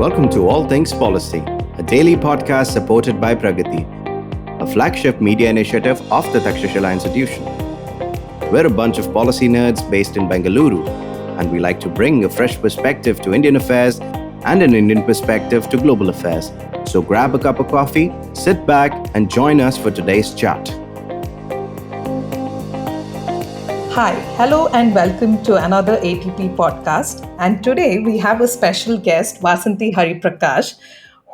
welcome to All Things Policy, a daily podcast supported by Pragati, a flagship media initiative of the Takshashila Institution. We're a bunch of policy nerds based in Bengaluru, and we like to bring a fresh perspective to Indian affairs and an Indian perspective to global affairs. So grab a cup of coffee, sit back, and join us for today's chat. Hi, hello, and welcome to another ATP podcast. And today we have a special guest, Vasanthi Hariprakash,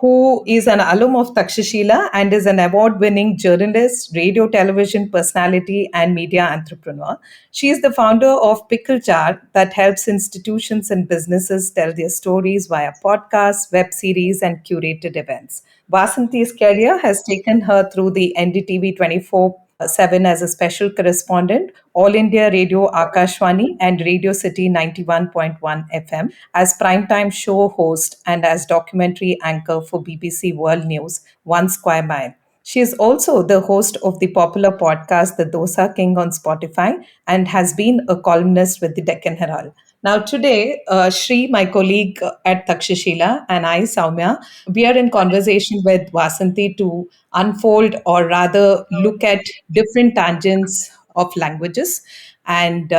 who is an alum of Takshashila and is an award-winning journalist, radio television personality, and media entrepreneur. She is the founder of Pickle Jar that helps institutions and businesses tell their stories via podcasts, web series, and curated events. Vasanthi's career has taken her through the NDTV 24/7 as a special correspondent, All India Radio Akashwani and Radio City 91.1 FM as primetime show host and as documentary anchor for BBC World News, One Square Mile. She is also the host of the popular podcast The Dosa King on Spotify and has been a columnist with the Deccan Herald. Now, today, Shri, my colleague at Takshashila, and I, Sowmya, we are in conversation with Vasanthi to unfold or rather look at different tangents of languages. And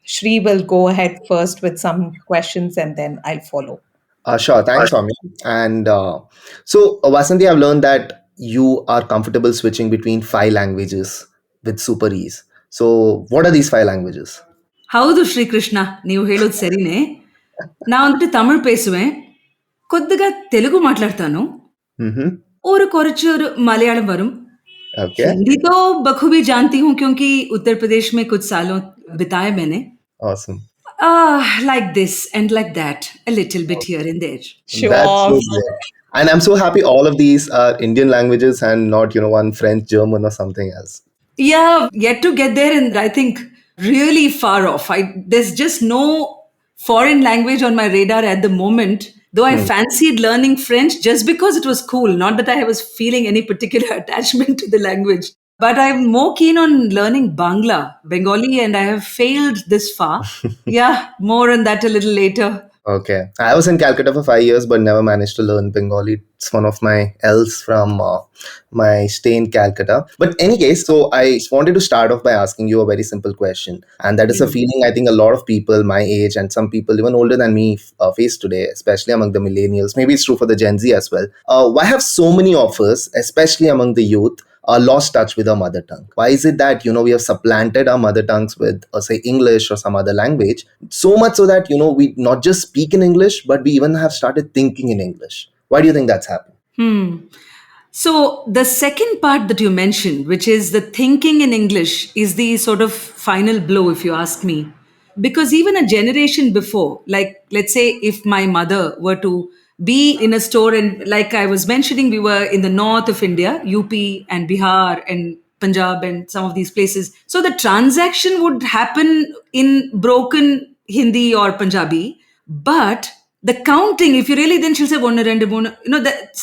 Shri will go ahead first with some questions and then I'll follow. Sure. Thanks, Swami. And Vasanthi, I've learned that you are comfortable switching between 5 languages with super ease. So, what are these 5 languages? ಹೌದು ಶ್ರೀಕೃಷ್ಣ, ನೀವು ಹೇಳೋದು ಸರಿನೇ. ನಾ வந்துட்டு தமிழ் பேசுவேன், కొద్దిగా తెలుగు మాట్లాడతాను, और कुछ मलयालम वरुम. Okay. हिंदी तो बखूबी जानती हूँ क्योंकि उत्तर प्रदेश में कुछ सालों बिताए मैंने. Awesome. Like this and like that, a little bit here and there. Sure. That's so great. And I'm so happy all of these are Indian languages and not, one French, German or something else. Yeah, yet to get there, and I think really far off. There's just no foreign language on my radar at the moment, though I fancied learning French just because it was cool, not that I was feeling any particular attachment to the language. But I'm more keen on learning Bengali, and I have failed this far. Yeah, more on that a little later. Okay. I was in Calcutta for 5 years, but never managed to learn Bengali. It's one of my L's from my stay in Calcutta. But any case, so I wanted to start off by asking you a very simple question. And that is a feeling I think a lot of people my age and some people even older than me face today, especially among the millennials. Maybe it's true for the Gen Z as well. Why have so many of us, especially among the youth, lost touch with our mother tongue? Why is it that, we have supplanted our mother tongues with, say, English or some other language, so much so that, we not just speak in English, but we even have started thinking in English? Why do you think that's happened? So the second part that you mentioned, which is the thinking in English, is the sort of final blow, if you ask me. Because even a generation before, like, let's say if my mother were to be in a store, and like I was mentioning, we were in the north of India, UP and Bihar and Punjab and some of these places. So the transaction would happen in broken Hindi or Punjabi, but the counting, if you really, then she'll say one, rendu, moonu.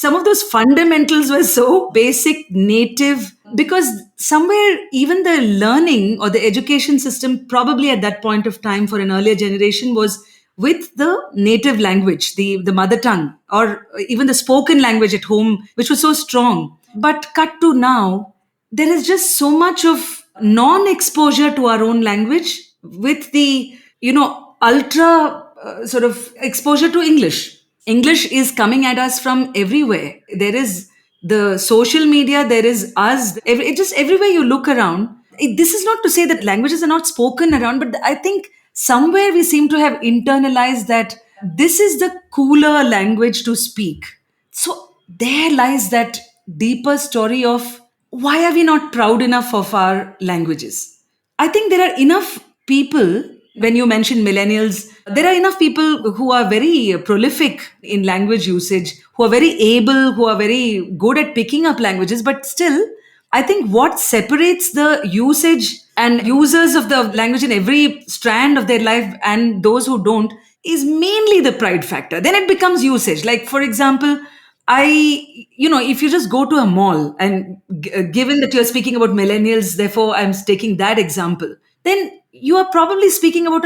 Some of those fundamentals were so basic, native, because somewhere even the learning or the education system probably at that point of time for an earlier generation was with the native language, the mother tongue, or even the spoken language at home, which was so strong. But cut to now, there is just so much of non-exposure to our own language with the, ultra sort of exposure to English. English is coming at us from everywhere. There is the social media, there is us, just everywhere you look around. This is not to say that languages are not spoken around, but I think somewhere we seem to have internalized that this is the cooler language to speak. So there lies that deeper story of why are we not proud enough of our languages? I think there are enough people, when you mention millennials, there are enough people who are very prolific in language usage, who are very able, who are very good at picking up languages, but still, I think what separates the usage and users of the language in every strand of their life and those who don't is mainly the pride factor. Then it becomes usage. Like, for example, if you just go to a mall, and given that you're speaking about millennials, therefore I'm taking that example, then you are probably speaking about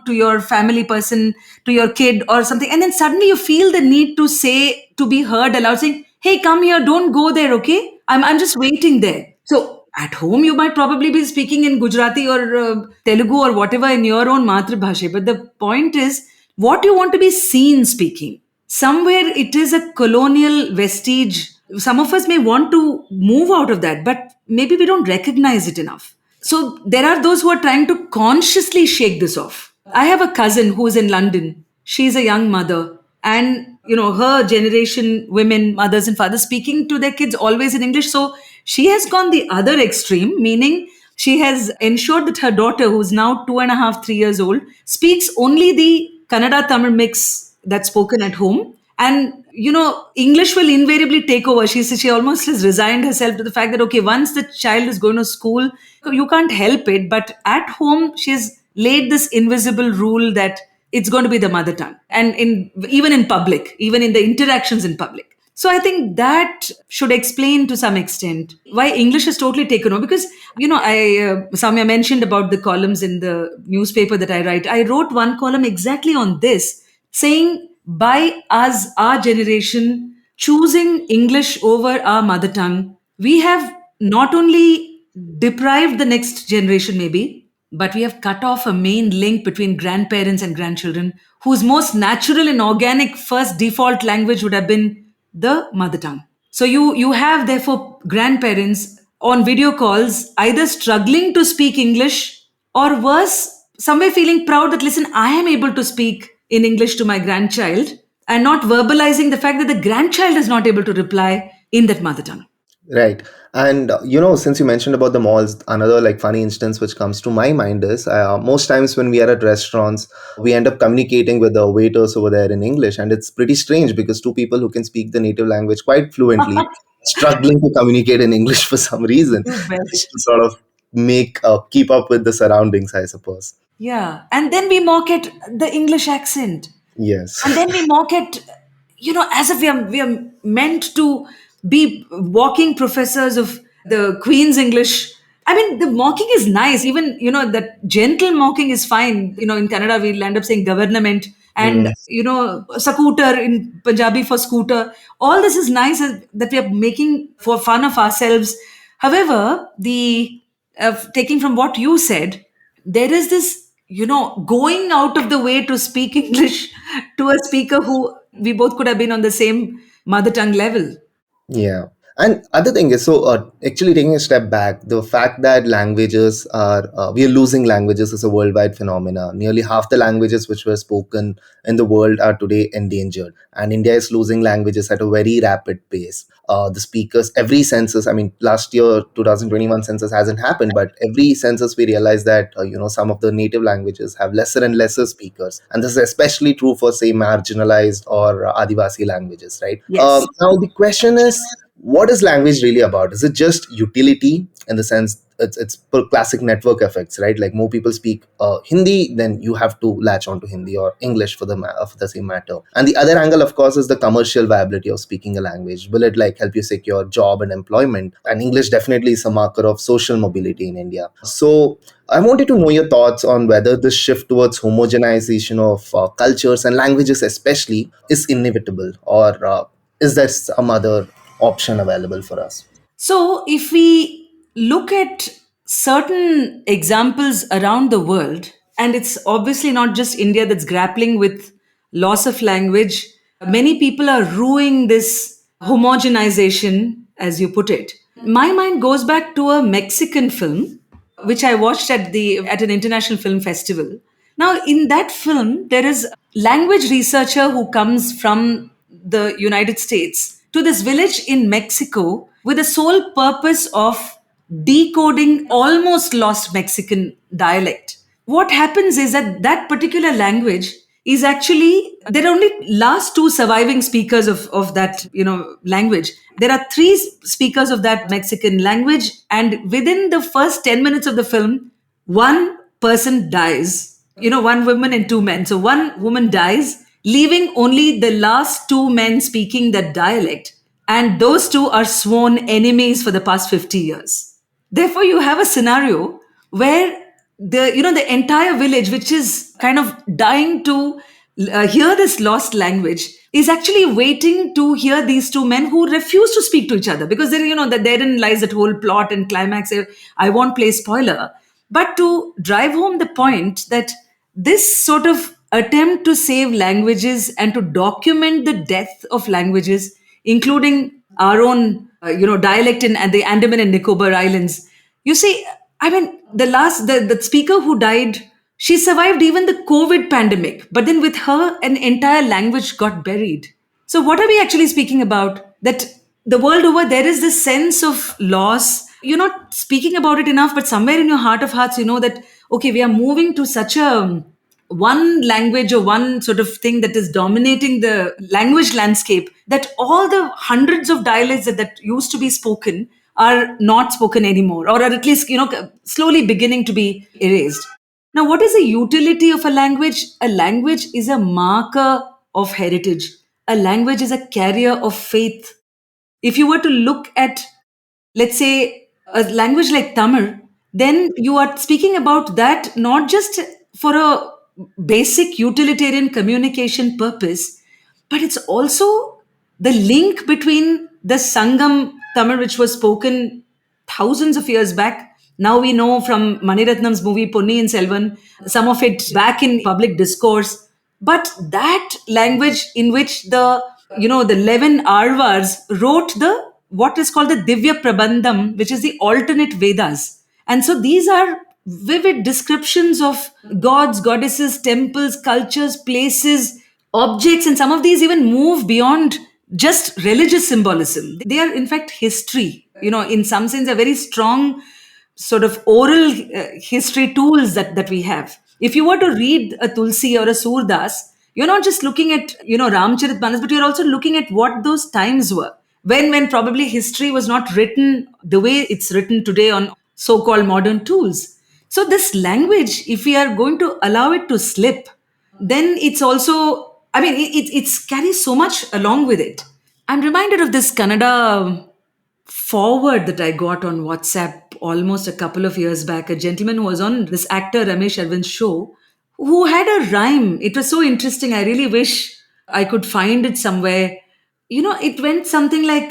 to your family person, to your kid or something, and then suddenly you feel the need to say, to be heard aloud, saying, hey, come here, don't go there, okay, I'm just waiting there. So at home you might probably be speaking in Gujarati or Telugu or whatever in your own matribhasha, but the point is what you want to be seen speaking. Somewhere it is a colonial vestige. Some of us may want to move out of that, but maybe we don't recognize it enough. So there are those who are trying to consciously shake this off. I have a cousin who is in London. She's a young mother. And, her generation, women, mothers and fathers speaking to their kids always in English. So she has gone the other extreme, meaning she has ensured that her daughter, who's now 2.5, 3 years old, speaks only the Kannada Tamil mix that's spoken at home. And English will invariably take over. She almost has resigned herself to the fact that, okay, once the child is going to school, you can't help it, but at home she's laid this invisible rule that it's going to be the mother tongue, and even in public, even in the interactions in public. So I think that should explain to some extent why English has totally taken over. Because I Sowmya mentioned about the columns in the newspaper that I write. I wrote one column exactly on this, saying, by us, our generation, choosing English over our mother tongue, we have not only deprived the next generation, maybe, but we have cut off a main link between grandparents and grandchildren, whose most natural and organic first default language would have been the mother tongue. So you have therefore grandparents on video calls either struggling to speak English, or worse, somewhere feeling proud that, listen, I am able to speak in English to my grandchild, and not verbalizing the fact that the grandchild is not able to reply in that mother tongue. Right. And since you mentioned about the malls, another like funny instance which comes to my mind is most times when we are at restaurants, we end up communicating with the waiters over there in English. And it's pretty strange because two people who can speak the native language quite fluently, struggling to communicate in English for some reason, You bet. just to sort of keep up with the surroundings, I suppose. Yeah. And then we mock at the English accent. Yes. And then we mock at, as if we are meant to be walking professors of the Queen's English. I mean, the mocking is nice. Even, that gentle mocking is fine. In Kannada, we'll end up saying government, and, scooter in Punjabi for scooter. All this is nice, that we are making for fun of ourselves. However, taking from what you said, there is this, going out of the way to speak English to a speaker who we both could have been on the same mother tongue level. Yeah. And other thing is, so actually taking a step back, the fact that we are losing languages is a worldwide phenomena. Nearly half the languages which were spoken in the world are today endangered. And India is losing languages at a very rapid pace. The speakers, every census, I mean, last year, 2021 census hasn't happened, but every census we realize that, some of the native languages have lesser and lesser speakers. And this is especially true for, say, marginalized or Adivasi languages, right? Yes. Now, the question is, what is language really about? Is it just utility in the sense it's per classic network effects, right? Like more people speak Hindi, then you have to latch onto Hindi or English for for the same matter. And the other angle, of course, is the commercial viability of speaking a language. Will it like help you secure job and employment? And English definitely is a marker of social mobility in India. So I wanted to know your thoughts on whether this shift towards homogenization of cultures and languages, especially, is inevitable, or is there some other option available for us? So, if we look at certain examples around the world, and it's obviously not just India that's grappling with loss of language, many people are ruining this homogenization, as you put it. My mind goes back to a Mexican film which I watched at an international film festival. Now, in that film, there is a language researcher who comes from the United States to this village in Mexico with the sole purpose of decoding almost lost Mexican dialect. What happens is that that particular language is actually, there are only last two surviving speakers of that language. There are three speakers of that Mexican language, and within the first 10 minutes of the film, one person dies. One woman and two men. So one woman dies, leaving only the last two men speaking that dialect, and those two are sworn enemies for the past 50 years. Therefore, you have a scenario where the entire village, which is kind of dying to hear this lost language, is actually waiting to hear these two men who refuse to speak to each other, because there, that therein lies that whole plot and climax. I won't play spoiler, but to drive home the point that this sort of attempt to save languages and to document the death of languages, including our own dialect in the Andaman and Nicobar Islands. You see, I mean, the speaker who died, she survived even the COVID pandemic, but then with her, an entire language got buried. So, what are we actually speaking about? That the world over, there is this sense of loss. You're not speaking about it enough, but somewhere in your heart of hearts, you know that, okay, we are moving to such a one language or one sort of thing that is dominating the language landscape, that all the hundreds of dialects that used to be spoken are not spoken anymore, or are at least slowly beginning to be erased. Now, what is the utility of a language? A language is a marker of heritage. A language is a carrier of faith. If you were to look at, let's say, a language like Tamil, then you are speaking about that not just for a basic utilitarian communication purpose, but it's also the link between the Sangam Tamil, which was spoken thousands of years back. Now we know from Maniratnam's movie Ponniyin Selvan, some of it back in public discourse. But that language in which the 11 Arvars wrote the what is called the Divya Prabandham, which is the alternate Vedas. And so these are vivid descriptions of gods, goddesses, temples, cultures, places, objects, and some of these even move beyond just religious symbolism. They are, in fact, history. In some sense, a very strong sort of oral history tools that we have. If you were to read a Tulsi or a Surdas, you're not just looking at Ramcharitmanas, but you're also looking at what those times were, when probably history was not written the way it's written today on so-called modern tools. So this language, if we are going to allow it to slip, then it's also, I mean, it's carries so much along with it. I'm reminded of this Kannada forward that I got on WhatsApp almost a couple of years back. A gentleman who was on this actor Ramesh Arvind's show, who had a rhyme. It was so interesting. I really wish I could find it somewhere. It went something like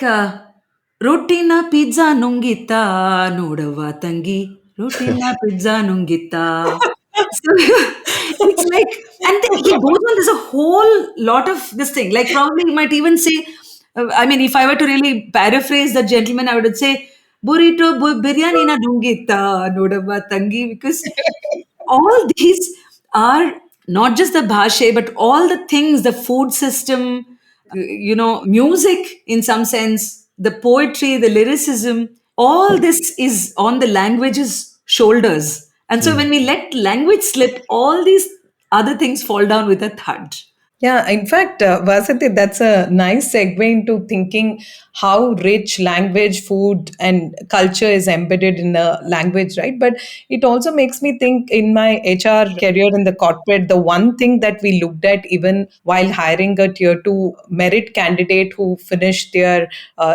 Rotina pizza nungita nodava tangi. Rotina pizza nungita. So it's like, and then he goes on. There's a whole lot of this thing. Like probably he might even say, I mean, if I were to really paraphrase the gentleman, I would say, burrito biryani na dungita nodava tangi, because all these are not just the bhashe, but all the things, the food system, music in some sense, the poetry, the lyricism, all this is on the language's shoulders. And so when we let language slip, all these other things fall down with a thud. Yeah, in fact, Vasanthi, that's a nice segue into thinking how rich language, food, and culture is embedded in a language, right? But it also makes me think in my HR career in the corporate, the one thing that we looked at even while hiring a tier two merit candidate who finished their,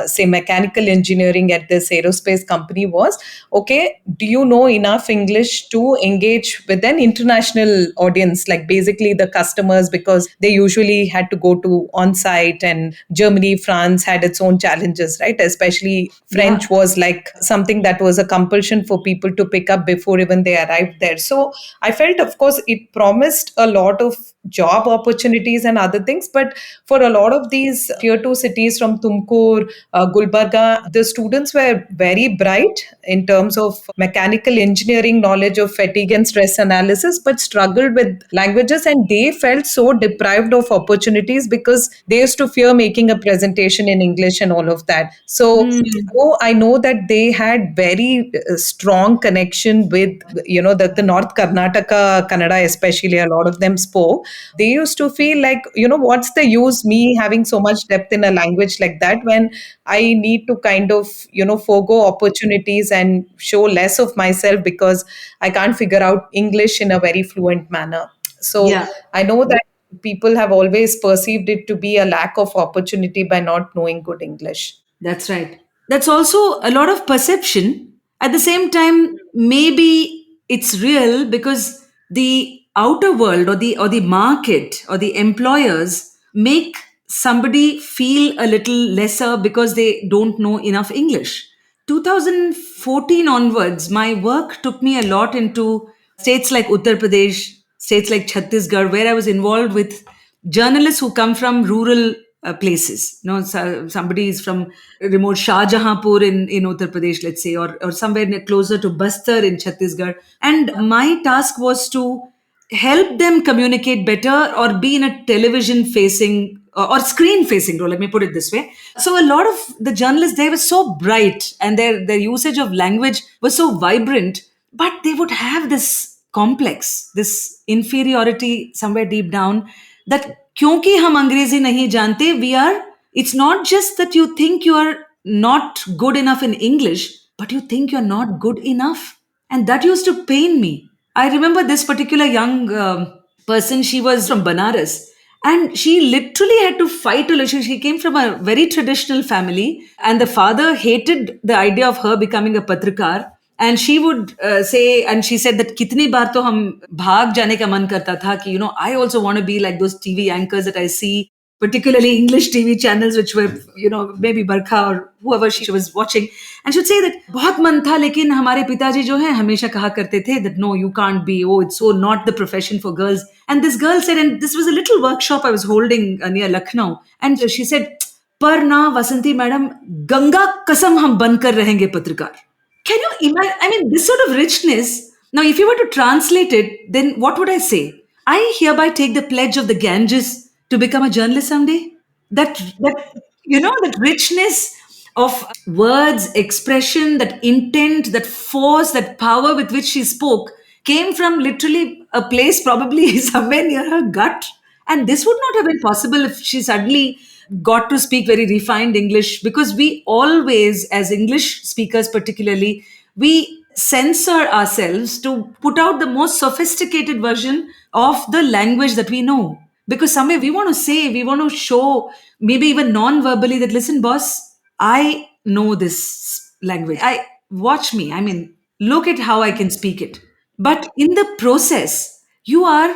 say, mechanical engineering at this aerospace company was, okay, do you know enough English to engage with an international audience, like basically the customers, because they usually had to go to on site, and Germany, France had its own challenges, right? Especially Yeah. French was like something that was a compulsion for people to pick up before even they arrived there. So I felt, of course, it promised a lot of job opportunities and other things. But for a lot of these tier two cities from Tumkur, Gulbarga, the students were very bright in terms of mechanical engineering knowledge of fatigue and stress analysis, but struggled with languages, and they felt so deprived of opportunities because they used to fear making a presentation in English and all of that. So though I know that they had very strong connection with, the North Karnataka Kannada, especially a lot of them spoke. They used to feel like, what's the use me having so much depth in a language like that when I need to kind of, forego opportunities and show less of myself because I can't figure out English in a very fluent manner. So Yeah. I know that people have always perceived it to be a lack of opportunity by not knowing good English. That's right. That's also a lot of perception. At the same time, maybe it's real because the outer world or the market or the employers make somebody feel a little lesser because they don't know enough English. 2014 onwards, my work took me a lot into states like Uttar Pradesh, states like Chhattisgarh, where I was involved with journalists who come from rural places. Somebody is from remote Shahjahanpur in Uttar Pradesh, let's say, or somewhere closer to Bastar in Chhattisgarh. And my task was to help them communicate better or be in a television facing or screen facing role, let me put it this way. So a lot of the journalists, they were so bright and their usage of language was so vibrant, but they would have this complex, this inferiority somewhere deep down, that क्योंकि हम अंग्रेजी नहीं जानते, we are, it's not just that you think you are not good enough in English, but you think you're not good enough. And that used to pain me. I remember this particular young person, she was from Banaras. And she literally had to fight a lot. She came from a very traditional family, and the father hated the idea of her becoming a patrikar. And she would say, and she said that kitni baar to hum bhag jane ka man karta tha ki, I also want to be like those TV anchors that I see, particularly English TV channels, which were, maybe Barkha or whoever she was watching. And she would say that, बहुत मन था, लेकिन हमारे पिताजी जो है हमेशा कहा करते थे that no, you can't be, oh, it's so not the profession for girls. And this girl said, and this was a little workshop I was holding near Lucknow. And she said, पर ना Vasanthi madam, Ganga कसम हम बनकर रहेंगे पत्रकार. Can you imagine? I mean, this sort of richness. Now, if you were to translate it, then what would I say? I hereby take the pledge of the Ganges to become a journalist someday. That richness of words, expression, that intent, that force, that power with which she spoke came from literally a place probably somewhere near her gut. And this would not have been possible if she suddenly got to speak very refined English, because we always, as English speakers particularly, we censor ourselves to put out the most sophisticated version of the language that we know. Because somewhere we want to say, we want to show, maybe even non verbally, that listen, boss, I know this language. Watch me. I mean, look at how I can speak it. But in the process, you are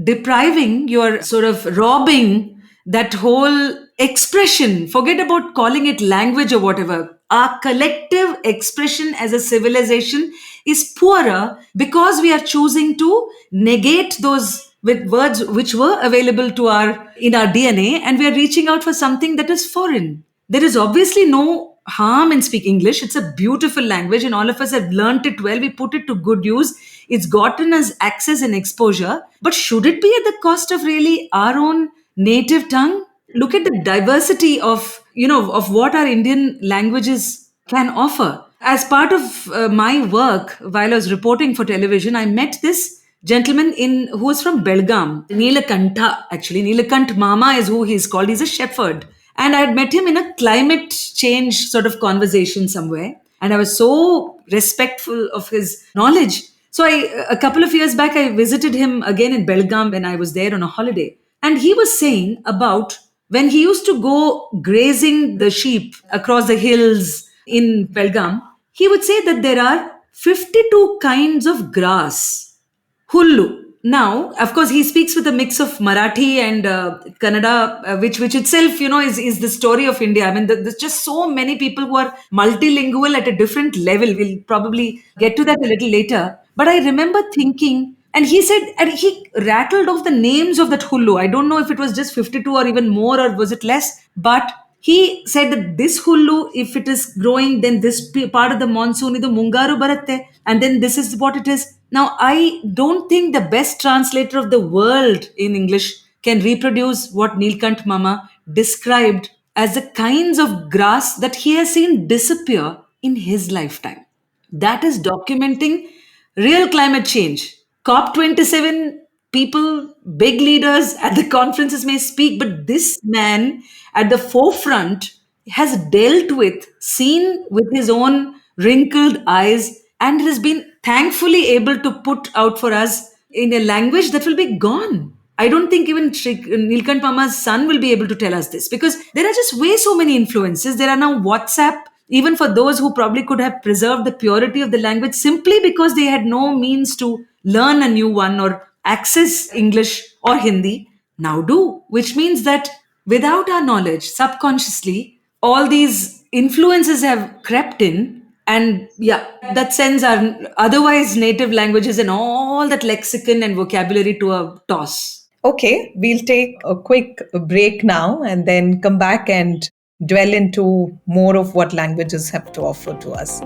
depriving, you're sort of robbing that whole expression. Forget about calling it language or whatever. Our collective expression as a civilization is poorer because we are choosing to negate those with words which were available to our in our DNA, and we are reaching out for something that is foreign. There is obviously no harm in speaking English. It's a beautiful language, and all of us have learnt it well. We put it to good use. It's gotten us access and exposure. But should it be at the cost of really our own native tongue? Look at the diversity of what our Indian languages can offer. As part of my work, while I was reporting for television, I met this gentleman who was from Belgaum, Neelakantha. Actually, Neelakant Mama is who he's called. He's a shepherd. And I had met him in a climate change sort of conversation somewhere. And I was so respectful of his knowledge. So a couple of years back, I visited him again in Belgaum when I was there on a holiday. And he was saying about when he used to go grazing the sheep across the hills in Belgaum, he would say that there are 52 kinds of grass. Hullu. Now, of course, he speaks with a mix of Marathi and Kannada, which itself, is the story of India. I mean, there's just so many people who are multilingual at a different level. We'll probably get to that a little later. But I remember thinking, and he said, and he rattled off the names of that hullu. I don't know if it was just 52 or even more, or was it less, but he said that this hullu, if it is growing, then this part of the monsoon, idu mungaru baratte, and then this is what it is. Now, I don't think the best translator of the world in English can reproduce what Neelkant Mama described as the kinds of grass that he has seen disappear in his lifetime. That is documenting real climate change. COP27 people, big leaders at the conferences may speak, but this man at the forefront has dealt with, seen with his own wrinkled eyes, and has been thankfully able to put out for us in a language that will be gone. I don't think even Nilkant Mama's son will be able to tell us this, because there are just way so many influences. There are now WhatsApp even for those who probably could have preserved the purity of the language simply because they had no means to learn a new one or access English or Hindi, now do, which means that without our knowledge, subconsciously, all these influences have crept in. And yeah, that sends our otherwise native languages and all that lexicon and vocabulary to a toss. Okay, we'll take a quick break now and then come back and dwell into more of what languages have to offer to us.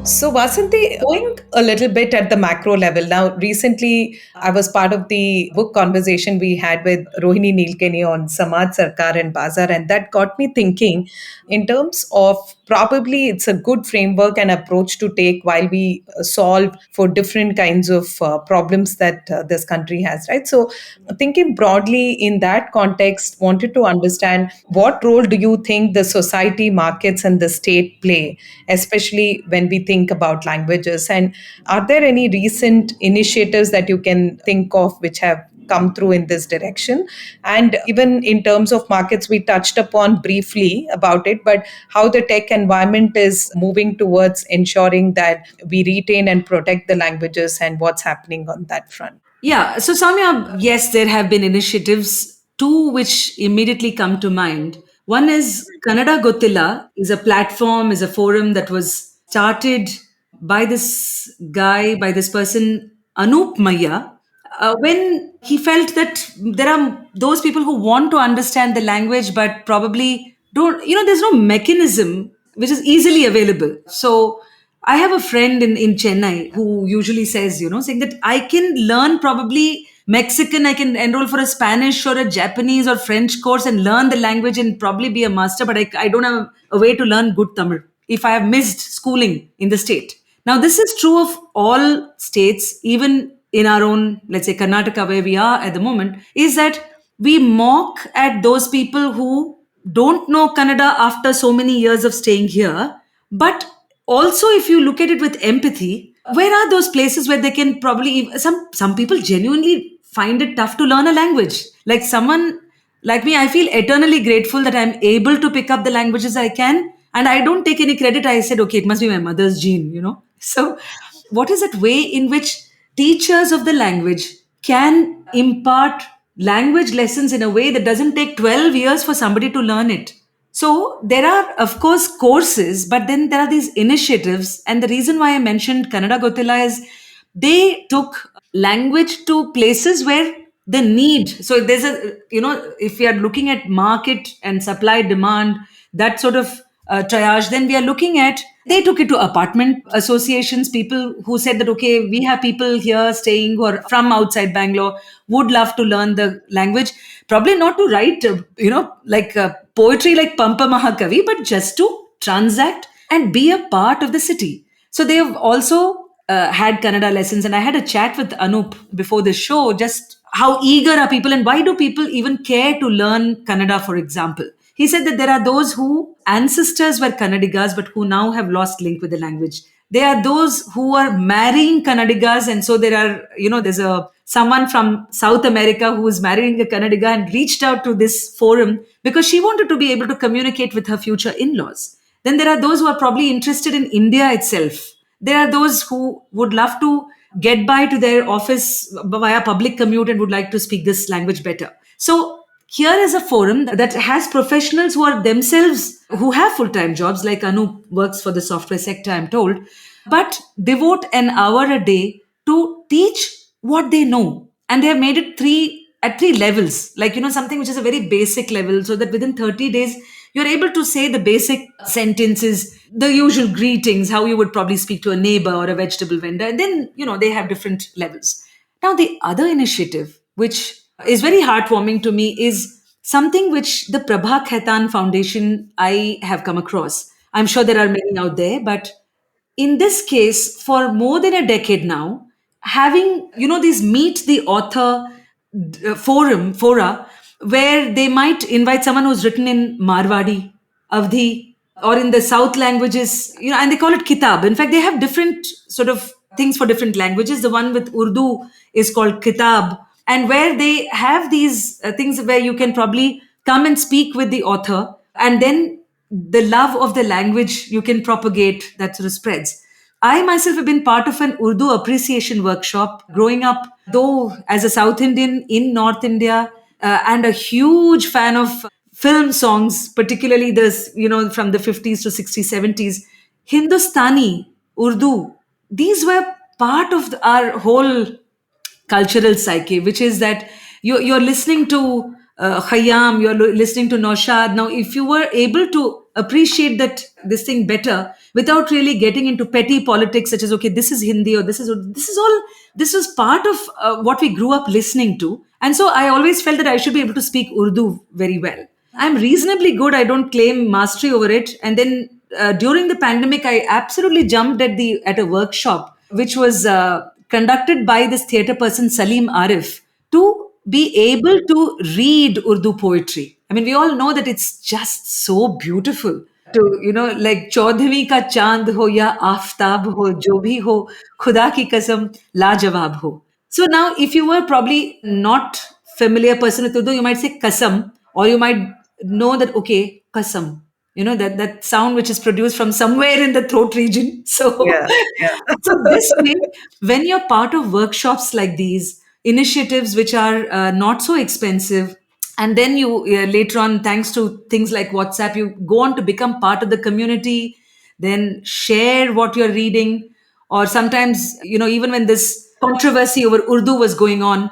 So, Vasanthi, going a little bit at the macro level. Now, recently, I was part of the book conversation we had with Rohini Nilkeni on Samaj, Sarkar and Bazar, and that got me thinking in terms of probably it's a good framework and approach to take while we solve for different kinds of problems that this country has, right? So, thinking broadly in that context, wanted to understand what role do you think the society, markets, and the state play, especially when we think about languages? And are there any recent initiatives that you can think of which have come through in this direction? And even in terms of markets, we touched upon briefly about it, but how the tech environment is moving towards ensuring that we retain and protect the languages and what's happening on that front. Yeah, so Soumya, yes, there have been initiatives, two which immediately come to mind. One is Kannada Gottilla is a platform, is a forum that was started by this guy, by this person, Anup Maya, when he felt that there are those people who want to understand the language but probably don't, there's no mechanism which is easily available. So I have a friend in Chennai who usually says, saying that I can learn probably Mexican, I can enroll for a Spanish or a Japanese or French course and learn the language and probably be a master, but I don't have a way to learn good Tamil if I have missed schooling in the state. Now, this is true of all states, even in our own, let's say, Karnataka, where we are at the moment, is that we mock at those people who don't know Kannada after so many years of staying here. But also, if you look at it with empathy, where are those places where they can probably, some people genuinely find it tough to learn a language. Like someone like me, I feel eternally grateful that I'm able to pick up the languages I can. And I don't take any credit. I said, okay, it must be my mother's gene. So, what is that way in which teachers of the language can impart language lessons in a way that doesn't take 12 years for somebody to learn it? So, there are, of course, courses, but then there are these initiatives. And the reason why I mentioned Kannada Gottila is they took language to places where the need. So there's if we are looking at market and supply demand, that sort of triage, then we are looking at, they took it to apartment associations, people who said that, okay, we have people here staying who are from outside Bangalore, would love to learn the language, probably not to write, like poetry like Pampa Mahakavi, but just to transact and be a part of the city. So they have also had Kannada lessons, and I had a chat with Anup before the show. Just how eager are people, and why do people even care to learn Kannada, for example? He said that there are those who ancestors were Kannadigas, but who now have lost link with the language. There are those who are marrying Kannadigas, and so there are, there's a someone from South America who is marrying a Kannadiga and reached out to this forum because she wanted to be able to communicate with her future in-laws. Then there are those who are probably interested in India itself. There are those who would love to get by to their office via public commute and would like to speak this language better. So here is a forum that has professionals who are themselves, who have full-time jobs, like Anu works for the software sector, I'm told, but devote an hour a day to teach what they know. And they have made it at three levels, like, something which is a very basic level, so that within 30 days, you're able to say the basic sentences, the usual greetings, how you would probably speak to a neighbor or a vegetable vendor. And then, they have different levels. Now, the other initiative, which is very heartwarming to me, is something which the Prabha Khaitan Foundation I have come across. I'm sure there are many out there, but in this case, for more than a decade now, having, these meet the author fora, where they might invite someone who's written in Marwadi, Avdhi, or in the South languages, and they call it Kitab. In fact, they have different sort of things for different languages. The one with Urdu is called Kitab. and where they have these things where you can probably come and speak with the author, and then the love of the language you can propagate, that sort of spreads. I myself have been part of an Urdu appreciation workshop growing up, though as a South Indian in North India, and a huge fan of film songs, particularly this, from the 50s to 60s, 70s, Hindustani, Urdu. These were part of our whole cultural psyche, which is that you're listening to Khayyam, you're listening to Naushad. Now, if you were able to appreciate this thing better without really getting into petty politics, such as, okay, this is Hindi or this was part of what we grew up listening to. And so I always felt that I should be able to speak Urdu very well. I'm reasonably good. I don't claim mastery over it. And then during the pandemic, I absolutely jumped at a workshop which was conducted by this theatre person Salim Arif to be able to read Urdu poetry. I mean, we all know that it's just so beautiful. To like चौदहवीं का चांद हो या आफताब हो, जो भी हो, खुदा की कसम लाजवाब हो. So now, if you were probably not familiar person with Urdu, you might say kasam, or you might know that, okay, kasam, that sound which is produced from somewhere in the throat region. So, Yeah, yeah. so this way, when you're part of workshops like these, initiatives which are not so expensive, and then you later on, thanks to things like WhatsApp, you go on to become part of the community, then share what you're reading. Or sometimes, even when this controversy over Urdu was going on,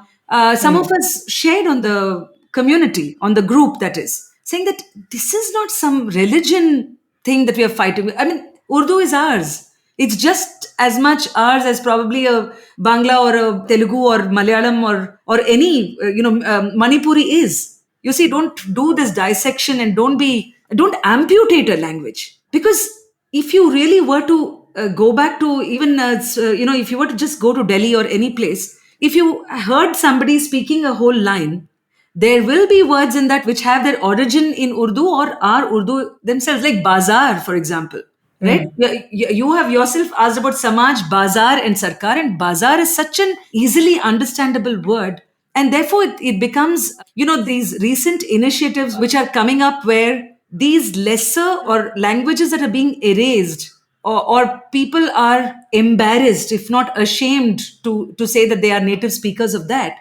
some of us shared on the community, on the group, that is, saying that this is not some religion thing that we are fighting with. I mean, Urdu is ours. It's just as much ours as probably a Bangla or a Telugu or Malayalam or any Manipuri is. You see, don't do this dissection, and don't amputate a language, because if you really were to go back to even if you were to just go to Delhi or any place, if you heard somebody speaking a whole line, there will be words in that which have their origin in Urdu or are Urdu themselves, like bazar, for example. Right? You have yourself asked about Samaj, Bazar, and Sarkar, and Bazar is such an easily understandable word. And therefore, it becomes, these recent initiatives which are coming up where these lesser or languages that are being erased, or people are embarrassed, if not ashamed, to say that they are native speakers of that,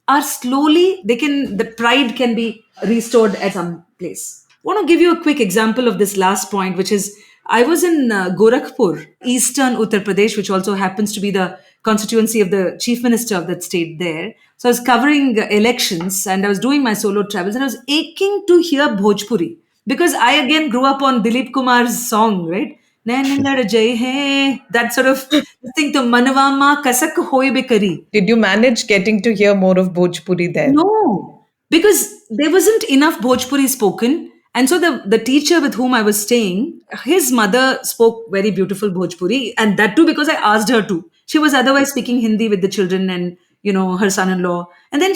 are slowly, the pride can be restored at some place. I want to give you a quick example of this last point, which is, I was in Gorakhpur, eastern Uttar Pradesh, which also happens to be the constituency of the chief minister of that state there. So I was covering elections, and I was doing my solo travels, and I was aching to hear Bhojpuri, because I again grew up on Dilip Kumar's song, right? Nain lad jai hai, that sort of thing, to manavama kasak hoy be kari. Did you manage getting to hear more of Bhojpuri there? No, because there wasn't enough Bhojpuri spoken. And so the teacher with whom I was staying, his mother spoke very beautiful Bhojpuri, and that too because I asked her to. She was otherwise speaking Hindi with the children and her son-in-law. And then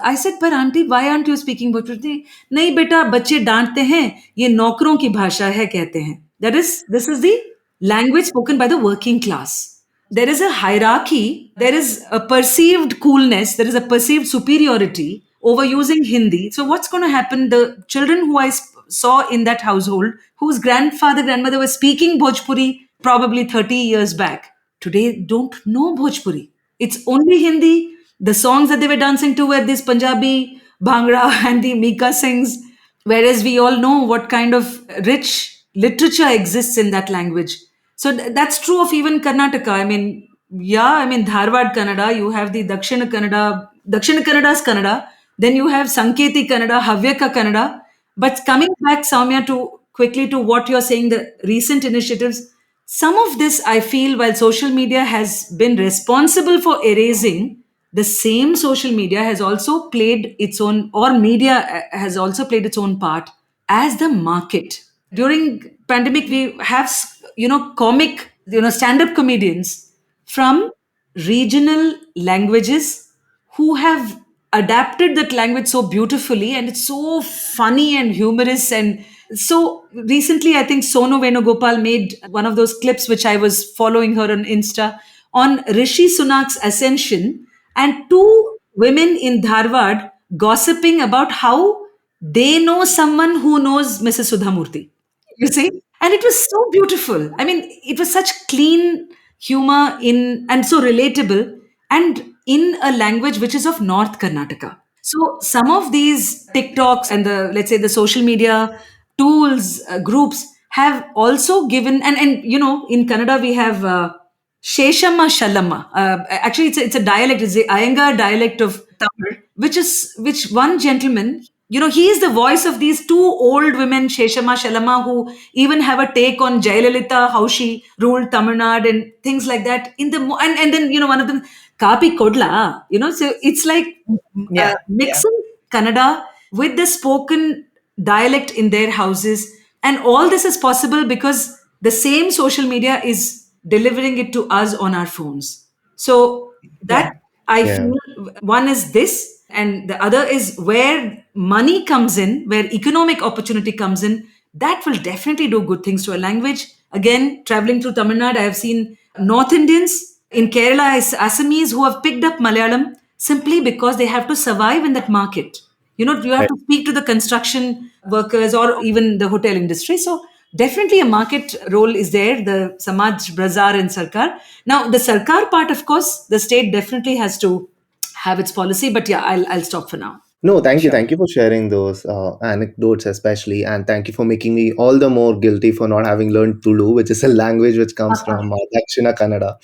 I said, "But auntie, why aren't you speaking Bhojpuri?" नहीं बेटा, बच्चे डांटते हैं, ये नौकरों की भाषा है कहते हैं. This is the language spoken by the working class. There is a hierarchy, there is a perceived coolness, there is a perceived superiority over using Hindi. So, what's going to happen? The children who I saw in that household, whose grandfather, grandmother was speaking Bhojpuri probably 30 years back, today don't know Bhojpuri. It's only Hindi. The songs that they were dancing to were this Punjabi, Bhangra, and the Mika sings, whereas we all know what kind of rich literature exists in that language. So that's true of even Karnataka. I mean, Dharwad Kannada, you have the Dakshina Kannada's Kannada, then you have Sanketi Kannada, Havyaka Kannada. But coming back, Sowmya, to quickly to what you're saying, the recent initiatives, some of this I feel, while social media has been responsible for erasing, the same social media has also played its own, or media has also played its own part as the market. During pandemic, we have comic, stand-up comedians from regional languages who have adapted that language so beautifully, and it's so funny and humorous. And so recently, I think Sonu Venugopal made one of those clips, which I was following her on Insta, on Rishi Sunak's ascension, and two women in Dharwad gossiping about how they know someone who knows Mrs. Sudhamurthy. You see? And it was so beautiful. I mean, it was such clean humor in and so relatable and in a language which is of North Karnataka. So some of these TikToks and the, let's say, the social media tools, groups have also given, and you know, in Kannada we have Sheshamma Shalama. Actually, it's a dialect. It's the Iyengar dialect of Tamil, which one gentleman, you know, he is the voice of these two old women, Sheshamma Shalama, who even have a take on Jayalalitha, how she ruled Tamil Nadu and things like that. And then, you know, one of them, Kapi Kodla, you know, so it's like Yeah, yeah, mixing Kannada with the spoken dialect in their houses. And all this is possible because the same social media is delivering it to us on our phones. So yeah. that I Yeah. feel one is this, and the other is where money comes in, where economic opportunity comes in. That will definitely do good things to a language. Again, traveling through Tamil Nadu, I have seen North Indians in Kerala, Assamese who have picked up Malayalam simply because they have to survive in that market. You know, you have Right. to speak to the construction workers or even the hotel industry. So definitely a market role is there, the Samaj Bazaar and Sarkar. Now, the Sarkar part, of course, the state definitely has to have its policy. But yeah, I'll stop for now. No, thank you. Sure. Thank you for sharing those anecdotes, especially. And thank you for making me all the more guilty for not having learned Tulu, which is a language which comes from Dakshina Kannada,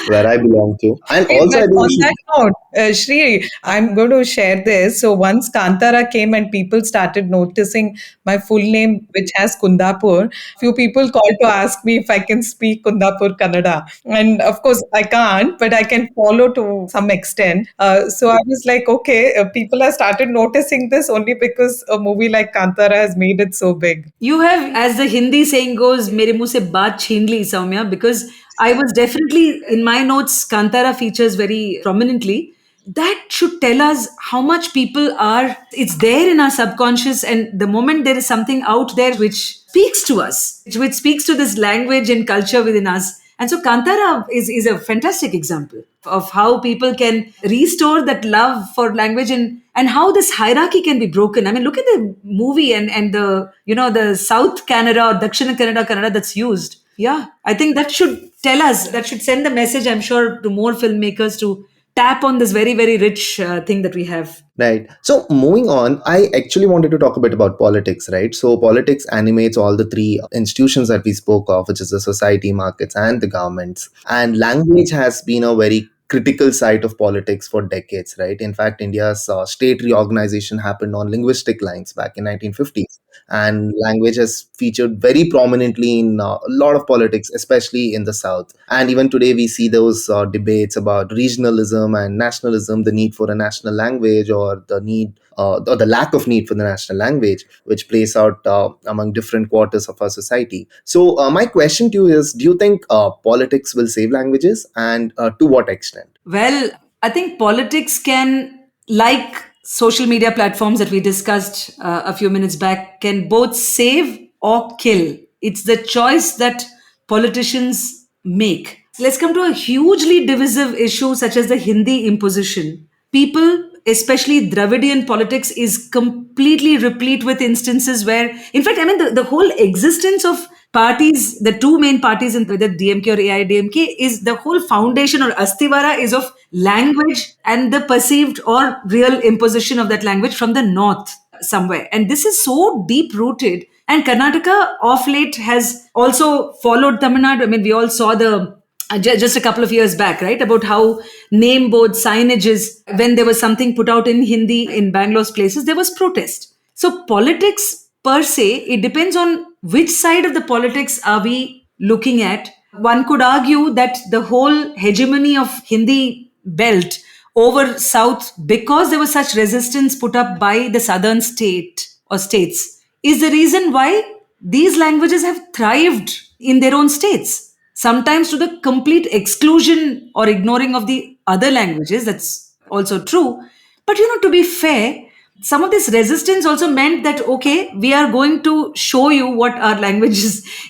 where I belong to. And Hey, also, but I think we on should. that note, Shri, I'm going to share this. So once Kantara came and people started noticing my full name, which has Kundapur, few people called to ask me if I can speak Kundapur Kannada. And of course, I can't, but I can follow to some extent. So I was like, okay, people have started noticing this only because a movie like Kantara has made it so big. You have, as the Hindi saying goes, mere muh se baat chhin li, Soumya, because I was definitely in my notes, Kantara features very prominently. That should tell us how much people are, it's there in our subconscious. And the moment there is something out there which speaks to us, which speaks to this language and culture within us. And so Kantara is a fantastic example of how people can restore that love for language and how this hierarchy can be broken. I mean, look at the movie and the, you know, the South Canada or Dakshina Kannada that's used. Yeah, I think that should tell us, that should send the message, I'm sure, to more filmmakers to tap on this very, very rich thing that we have. Right. So moving on, I actually wanted to talk a bit about politics, right? So politics animates all the three institutions that we spoke of, which is the society, markets, and the governments. And language has been a very critical site of politics for decades, right? In fact, India's state reorganization happened on linguistic lines back in 1950s, and language has featured very prominently in a lot of politics, especially in the south. And even today we see those debates about regionalism and nationalism, the need for a national language, or the need or the lack of need for the national language, which plays out among different quarters of our society. So my question to you is, do you think politics will save languages, and to what extent? Well, I think politics can, like social media platforms that we discussed a few minutes back, can both save or kill. It's the choice that politicians make. Let's come to a hugely divisive issue such as the Hindi imposition. People, especially Dravidian politics, is completely replete with instances where, in fact, I mean, the whole existence of parties, the two main parties in whether DMK or AIDMK, is the whole foundation or astivara is of language and the perceived or real imposition of that language from the north somewhere. And this is so deep rooted. And Karnataka of late has also followed Tamil Nadu. I mean, we all saw the just a couple of years back, right? About how name board signages, when there was something put out in Hindi in Bangalore's places, there was protest. So politics per se, it depends on which side of the politics are we looking at. One could argue that the whole hegemony of Hindi belt over South, because there was such resistance put up by the southern state or states, is the reason why these languages have thrived in their own states, sometimes to the complete exclusion or ignoring of the other languages. That's also true. But you know, to be fair, some of this resistance also meant that, okay, we are going to show you what our language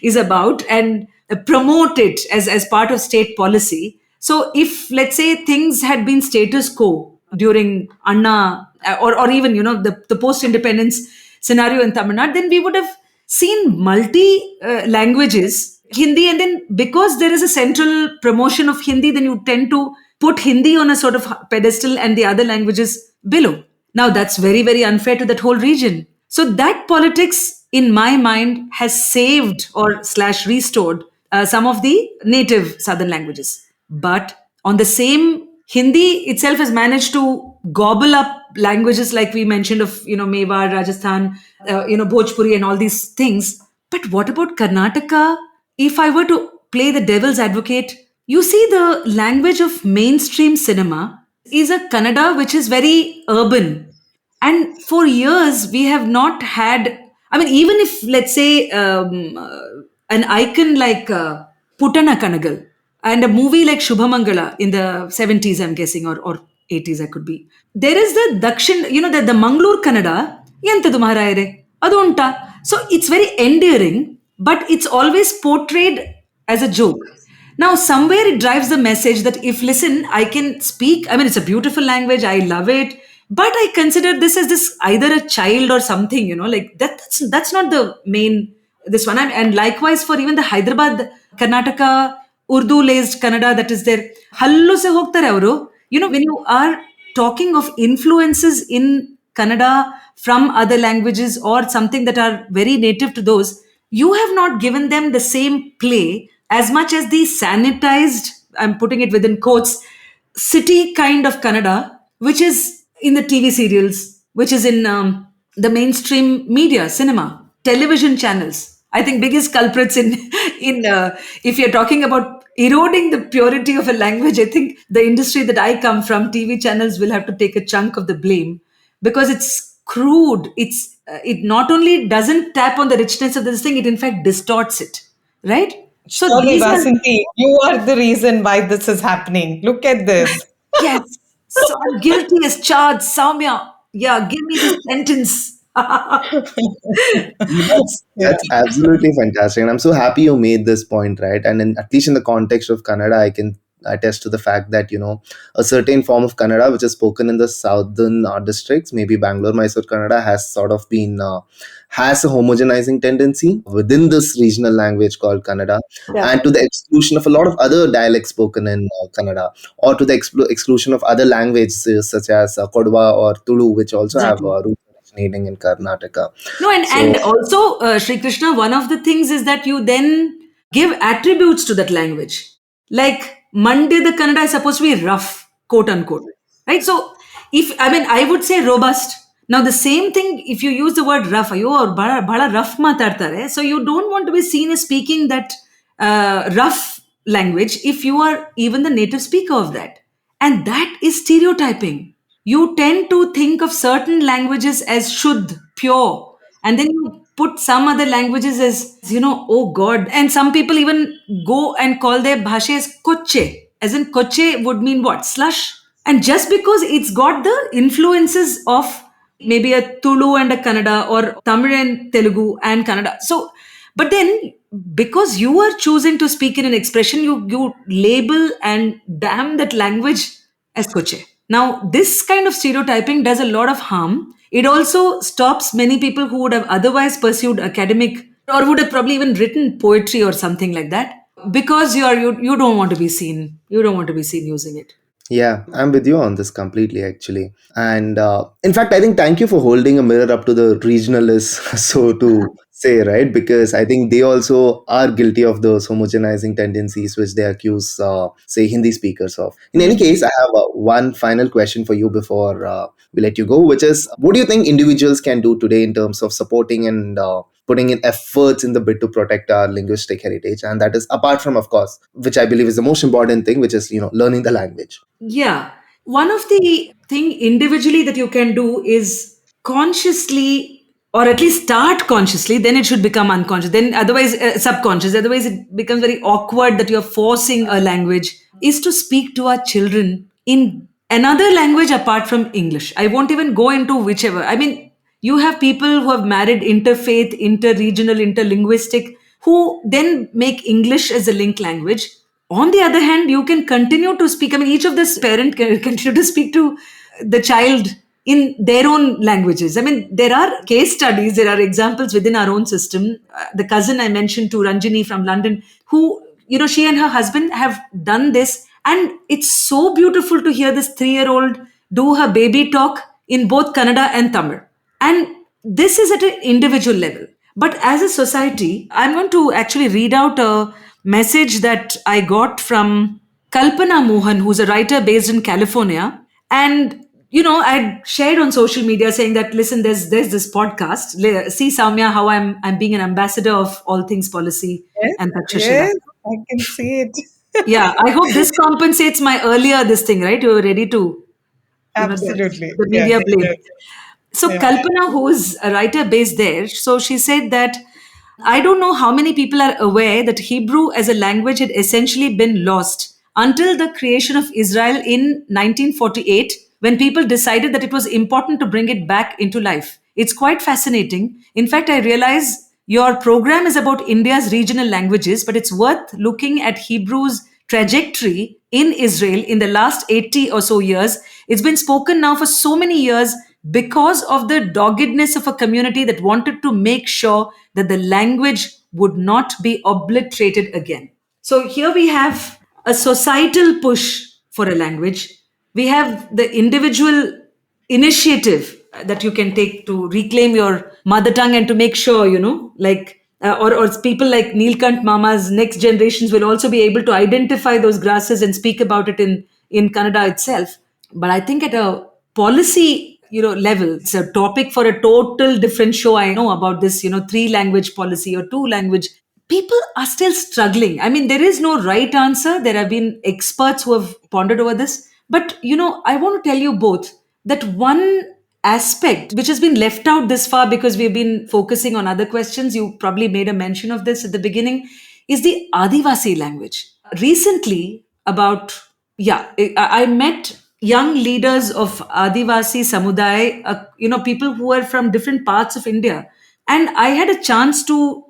is about and promote it as part of state policy. So if, let's say, things had been status quo, during Anna, or even, the post-independence scenario in Tamil Nadu, then we would have seen multi languages, Hindi, and then because there is a central promotion of Hindi, then you tend to put Hindi on a sort of pedestal and the other languages below. Now that's very, very unfair to that whole region. So that politics, in my mind, has saved or slash restored some of the native southern languages. But on the same, Hindi itself has managed to gobble up languages like we mentioned of, Mewar, Rajasthan, Bhojpuri and all these things. But what about Karnataka? If I were to play the devil's advocate, you see the language of mainstream cinema is a Kannada which is very urban. And for years, we have not had, I mean, even if, let's say, an icon like Putana Kanagal and a movie like Shubhamangala in the 70s, I'm guessing, or 80s, I could be. There is the Dakshin, the Mangalore Kannada, Yantadu Maharayare, Adu unta. So it's very endearing, but it's always portrayed as a joke. Now, somewhere it drives the message that if, listen, I can speak, I mean, it's a beautiful language, I love it, but I consider this as this either a child or something, like that's not the main, this one. And likewise for even the Hyderabad, Karnataka, Urdu laced Kannada that is there. Hallu se hogtare avaru. When you are talking of influences in Kannada from other languages or something that are very native to those, you have not given them the same play as much as the sanitized, I'm putting it within quotes, city kind of Kannada, which is in the TV serials, which is in the mainstream media, cinema, television channels. I think biggest culprits in if you're talking about eroding the purity of a language, I think the industry that I come from, TV channels, will have to take a chunk of the blame because it's crude. It not only doesn't tap on the richness of this thing, it in fact distorts it, right? So Surely, these are, Vasanthi, you are the reason why this is happening. Look at this. yes. So I'm guilty as charged, Sowmya. Yeah, give me the sentence. Yeah. That's absolutely fantastic, and I'm so happy you made this point, right? And at least in the context of Kannada, I can attest to the fact that a certain form of Kannada which is spoken in the southern districts, maybe Bangalore, Mysore Kannada, has sort of been has a homogenizing tendency within this regional language called Kannada, Yeah. and to the exclusion of a lot of other dialects spoken in Kannada, or to the exclusion of other languages such as Kodwa or Tulu, which also have Exactly. roots originating in Karnataka. No, and So also, Shri Krishna, one of the things is that you then give attributes to that language. Like Monday, the Kannada is supposed to be rough, quote unquote. Right? So, if I mean, I would say robust. Now, the same thing, if you use the word rough, ayo, aur bada rough matartare. So, you don't want to be seen as speaking that rough language if you are even the native speaker of that. And that is stereotyping. You tend to think of certain languages as shuddh, pure, and then you put some other languages as, oh God. And some people even go and call their bhasha as koche, as in koche would mean what? Slush. And just because it's got the influences of maybe a Tulu and a Kannada or Tamil and Telugu and Kannada. So, but then because you are choosing to speak in an expression, you label and damn that language as Koche. Now, this kind of stereotyping does a lot of harm. It also stops many people who would have otherwise pursued academic or would have probably even written poetry or something like that because you don't want to be seen. You don't want to be seen using it. yeah, I'm with you on this completely, actually. And in fact, I think thank you for holding a mirror up to the regionalists, so to say, right? Because I think they also are guilty of those homogenizing tendencies which they accuse, say, Hindi speakers of. In any case, I have one final question for you before we let you go, which is what do you think individuals can do today in terms of supporting and putting in efforts in the bid to protect our linguistic heritage? And that is apart from, of course, which I believe is the most important thing, which is, learning the language. Yeah. One of the thing individually that you can do is consciously or at least start consciously, then it should become unconscious. Then otherwise subconscious. Otherwise it becomes very awkward that you're forcing a language is to speak to our children in another language apart from English. I won't even go into whichever. I mean, you have people who have married interfaith, interregional, interlinguistic, who then make English as a link language. On the other hand, you can continue to speak. I mean, each of this parent can continue to speak to the child in their own languages. I mean, there are case studies, there are examples within our own system. The cousin I mentioned to Ranjini from London, who, she and her husband have done this. And it's so beautiful to hear this 3-year-old do her baby talk in both Kannada and Tamil. And this is at an individual level. But as a society, I'm going to actually read out a message that I got from Kalpana Mohan, who's a writer based in California. And, I'd shared on social media saying that, listen, there's this podcast. See, Sowmya, how I'm being an ambassador of all things policy Yes, and Takshashila. yes, I can see it. Yeah, I hope this compensates my earlier this thing, right? You were ready to, Absolutely. the Yes, media blame. yes. So Yeah. Kalpana, who is a writer based there, so she said that I don't know how many people are aware that Hebrew as a language had essentially been lost until the creation of Israel in 1948, when people decided that it was important to bring it back into life. It's quite fascinating. In fact, I realize your program is about India's regional languages, but it's worth looking at Hebrew's trajectory in Israel in the last 80 or so years. It's been spoken now for so many years because of the doggedness of a community that wanted to make sure that the language would not be obliterated again. So here we have a societal push for a language. We have the individual initiative that you can take to reclaim your mother tongue and to make sure, or people like Neelkant Mama's next generations will also be able to identify those grasses and speak about it in Kannada itself. But I think at a policy, level, it's a topic for a total different show. I know about this, 3 language policy or 2 language. People are still struggling. I mean, there is no right answer. There have been experts who have pondered over this. But, I want to tell you both that one aspect which has been left out this far because we've been focusing on other questions, you probably made a mention of this at the beginning, is the Adivasi language. Recently, I met young leaders of Adivasi Samuday, people who are from different parts of India. And I had a chance to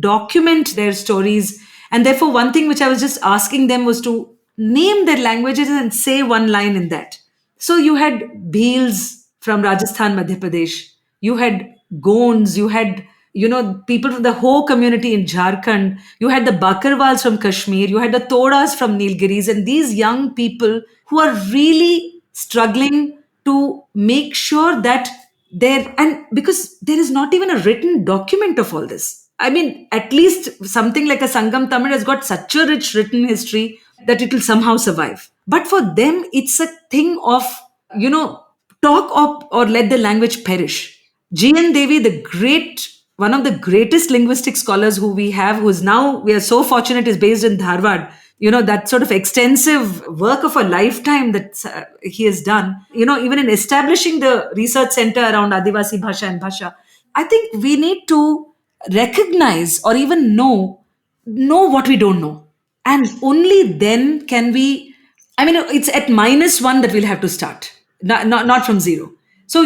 document their stories. And therefore, one thing which I was just asking them was to name their languages and say one line in that. So you had Bhils from Rajasthan, Madhya Pradesh. You had Gonds. You had, people from the Ho community in Jharkhand. You had the Bakarwals from Kashmir. You had the Todas from Nilgiris. And these young people who are really struggling to make sure that and because there is not even a written document of all this. I mean, at least something like a Sangam Tamil has got such a rich written history that it will somehow survive. But for them, it's a thing of, you know, talk up or let the language perish. G.N. Devi, one of the greatest linguistic scholars who we have, who's now, we are so fortunate, is based in Dharwad. That sort of extensive work of a lifetime that he has done, even in establishing the research center around Adivasi Bhasha and Bhasha. I think we need to recognize or even know what we don't know. And only then can we, I mean, it's at -1 that we'll have to start, not from zero. So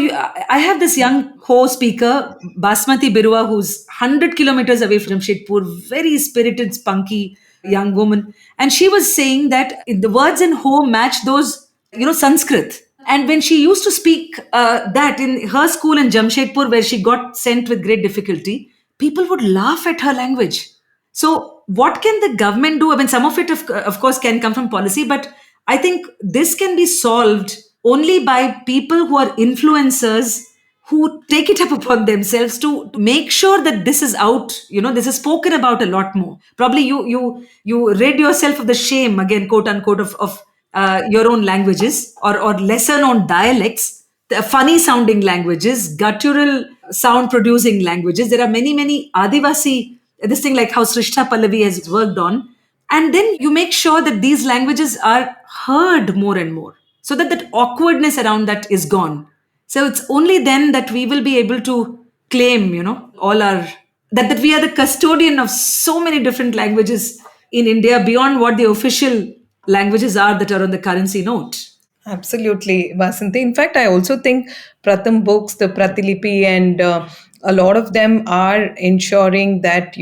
I have this young co-speaker, Basmati Birua, who's 100 kilometers away from Jamshedpur, very spirited, spunky young woman. And she was saying that the words in Ho match those, Sanskrit. And when she used to speak that in her school in Jamshedpur, where she got sent with great difficulty, people would laugh at her language. So, what can the government do? I mean, some of it, of course, can come from policy, but I think this can be solved only by people who are influencers who take it up upon themselves to make sure that this is out. This is spoken about a lot more. Probably you rid yourself of the shame, again, quote unquote, of your own languages or lesser known dialects, the funny sounding languages, guttural sound producing languages. There are many Adivasi, this thing like how Srishta Pallavi has worked on. And then you make sure that these languages are heard more and more so that that awkwardness around that is gone. So it's only then that we will be able to claim, all our, that we are the custodian of so many different languages in India beyond what the official languages are that are on the currency note. Absolutely, Vasanthi. In fact, I also think Pratham books, the Pratilipi and a lot of them are ensuring that,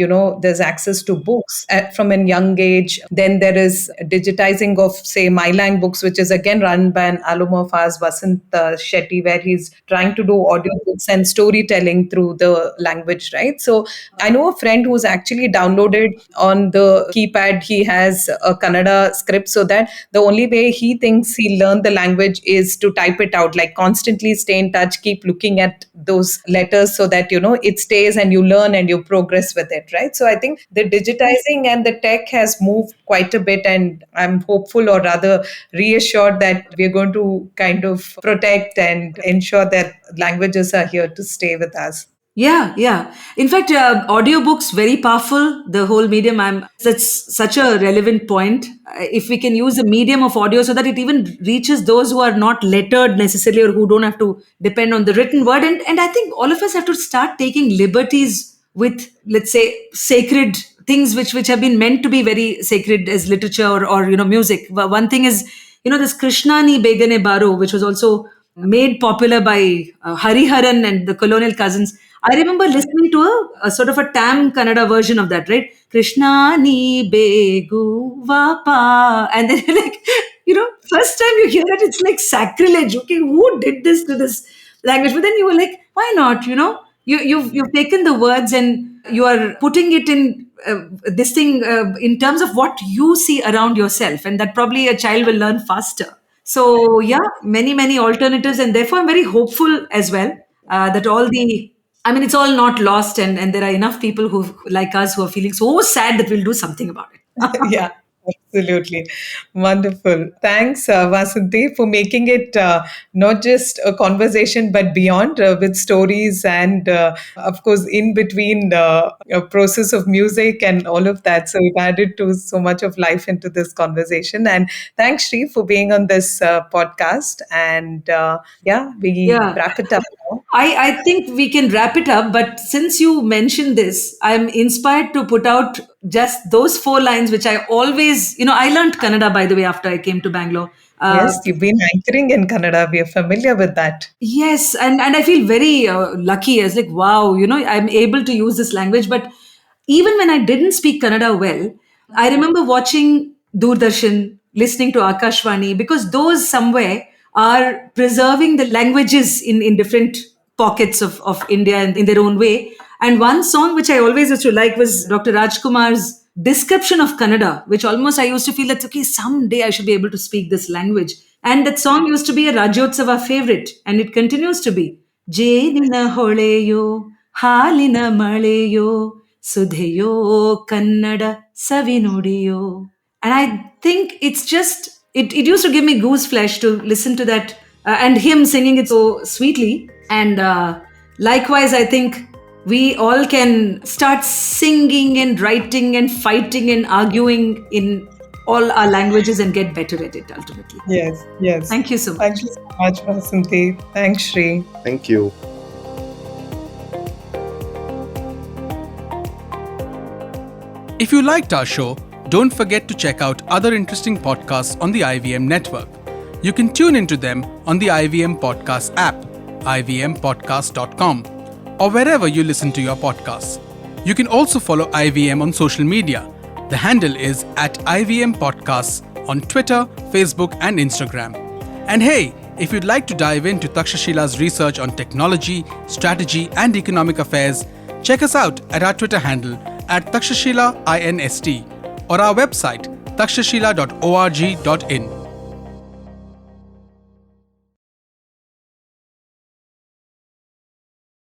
there's access to books from a young age. Then there is digitizing of, say, mylang books, which is again run by an alum of ours, Vasant Shetty, where he's trying to do audiobooks and storytelling through the language, right? So I know a friend who's actually downloaded on the keypad, he has a Kannada script, so that the only way he thinks he'll learn the language is to type it out, like constantly stay in touch, keep looking at those letters so that, it stays and you learn and you progress with it, right? So I think the digitizing and the tech has moved quite a bit, and I'm hopeful, or rather reassured, that we're going to kind of protect and ensure that languages are here to stay with us. Yeah, yeah. In fact, audiobooks, very powerful. The whole medium, that's such a relevant point. If we can use a medium of audio so that it even reaches those who are not lettered necessarily, or who don't have to depend on the written word. And I think all of us have to start taking liberties with, let's say, sacred things which have been meant to be very sacred as literature, or music. One thing is, this Krishna ni begane baro, which was also made popular by Hariharan and the colonial cousins. I remember listening to a sort of a Tam Kannada version of that, right? Krishna ni begu vapa. And then you're like, first time you hear it, it's like sacrilege. Okay, who did this to this language? But then you were like, why not? You've taken the words and you are putting it in this thing in terms of what you see around yourself. And that probably a child will learn faster. So yeah, many, many alternatives. And therefore I'm very hopeful as well that it's all not lost, and there are enough people who, like us, who are feeling so sad that we'll do something about it. Yeah, absolutely. Wonderful. Thanks, Vasanthi, for making it not just a conversation, but beyond, with stories and, of course, in between a process of music and all of that. So we've added to so much of life into this conversation. And thanks, Shri, for being on this podcast. And we Yeah. wrap it up now. I think we can wrap it up, but since you mentioned this, I'm inspired to put out just those 4 lines, which I always, I learned Kannada, by the way, after I came to Bangalore. Yes, you've been anchoring in Kannada. We are familiar with that. Yes, and I feel very lucky. I was like, wow, I'm able to use this language. But even when I didn't speak Kannada well, I remember watching Doordarshan, listening to Akashvani, because those somewhere are preserving the languages in different pockets of India and in their own way. And one song which I always used to like was Dr. Rajkumar's description of Kannada, which almost I used to feel that, okay, someday I should be able to speak this language. And that song used to be a Rajyotsava favorite, and it continues to be. Jenina hoಳೆಯೋ ಹಾಲಿನ ಮಳೆಯೋ ಸುಧೆಯೋ Kannada ಸವಿನುಡಿಯೋ. And I think it's just, it used to give me goose flesh to listen to that, and him singing it so sweetly. And likewise, I think we all can start singing and writing and fighting and arguing in all our languages and get better at it ultimately. Yes, yes. Thank you so much. Thank you so much, Vasanthi. Thanks, Shri. Thank you. If you liked our show, don't forget to check out other interesting podcasts on the IVM network. You can tune into them on the IVM Podcast app, ivmpodcast.com, or wherever you listen to your podcasts. You can also follow IVM on social media. The handle is @IVM Podcasts on Twitter, Facebook, and Instagram. And hey, if you'd like to dive into Takshashila's research on technology, strategy, and economic affairs, check us out at our Twitter handle @Takshashila INST or our website takshashila.org.in.